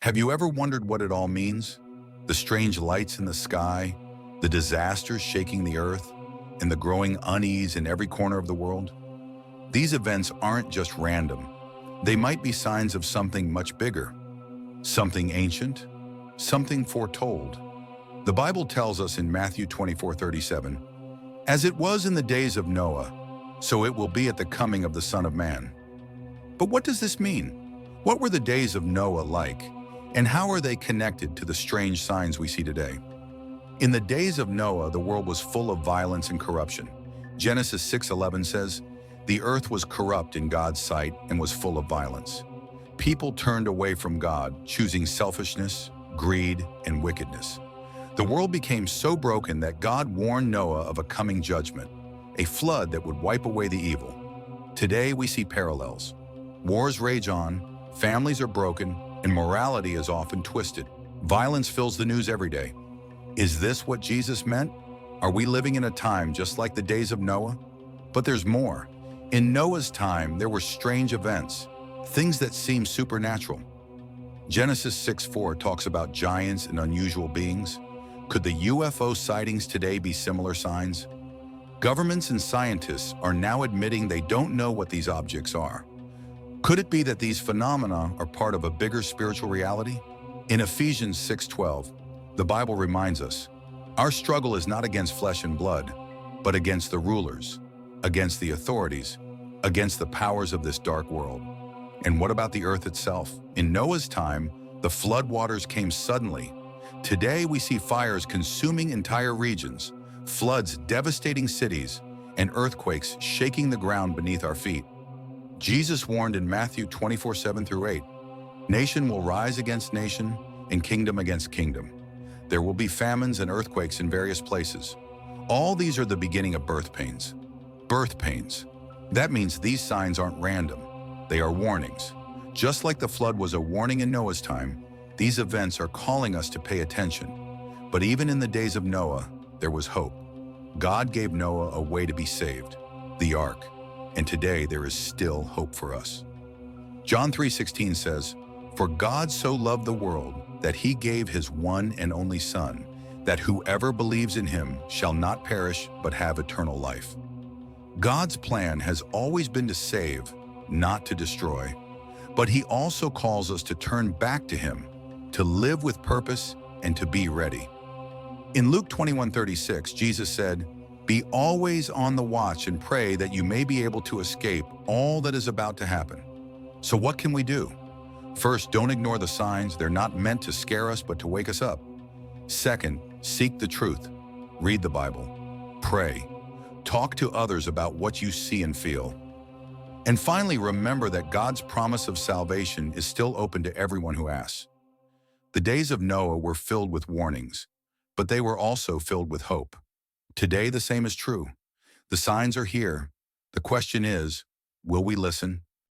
Have you ever wondered what it all means? The strange lights in the sky, the disasters shaking the earth, and the growing unease in every corner of the world? These events aren't just random. They might be signs of something much bigger, something ancient, something foretold. The Bible tells us in Matthew 24:37, "As it was in the days of Noah, so it will be at the coming of the Son of Man." But what does this mean? What were the days of Noah like? And how are they connected to the strange signs we see today? In the days of Noah, the world was full of violence and corruption. Genesis 6:11 says, "The earth was corrupt in God's sight and was full of violence." People turned away from God, choosing selfishness, greed, and wickedness. The world became so broken that God warned Noah of a coming judgment, a flood that would wipe away the evil. Today we see parallels. Wars rage on, families are broken, and morality is often twisted. Violence fills the news every day. Is this what Jesus meant? Are we living in a time just like the days of Noah? But there's more. In Noah's time, there were strange events, things that seem supernatural. Genesis 6:4 talks about giants and unusual beings. Could the UFO sightings today be similar signs? Governments and scientists are now admitting they don't know what these objects are. Could it be that these phenomena are part of a bigger spiritual reality? In Ephesians 6:12, the Bible reminds us, "Our struggle is not against flesh and blood, but against the rulers, against the authorities, against the powers of this dark world." And what about the earth itself? In Noah's time, the flood waters came suddenly. Today we see fires consuming entire regions, floods devastating cities, and earthquakes shaking the ground beneath our feet. Jesus warned in Matthew 24:7-8, "Nation will rise against nation, and kingdom against kingdom. There will be famines and earthquakes in various places. All these are the beginning of birth pains." Birth pains. That means these signs aren't random. They are warnings. Just like the flood was a warning in Noah's time, these events are calling us to pay attention. But even in the days of Noah, there was hope. God gave Noah a way to be saved, the ark. And today there is still hope for us. John 3:16 says, "For God so loved the world that he gave his one and only Son, that whoever believes in him shall not perish but have eternal life." God's plan has always been to save, not to destroy. But he also calls us to turn back to him, to live with purpose, and to be ready. In Luke 21:36, Jesus said, "Be always on the watch and pray that you may be able to escape all that is about to happen." So what can we do? First, don't ignore the signs. They're not meant to scare us, but to wake us up. Second, seek the truth. Read the Bible. Pray. Talk to others about what you see and feel. And finally, remember that God's promise of salvation is still open to everyone who asks. The days of Noah were filled with warnings, but they were also filled with hope. Today, the same is true. The signs are here. The question is, will we listen?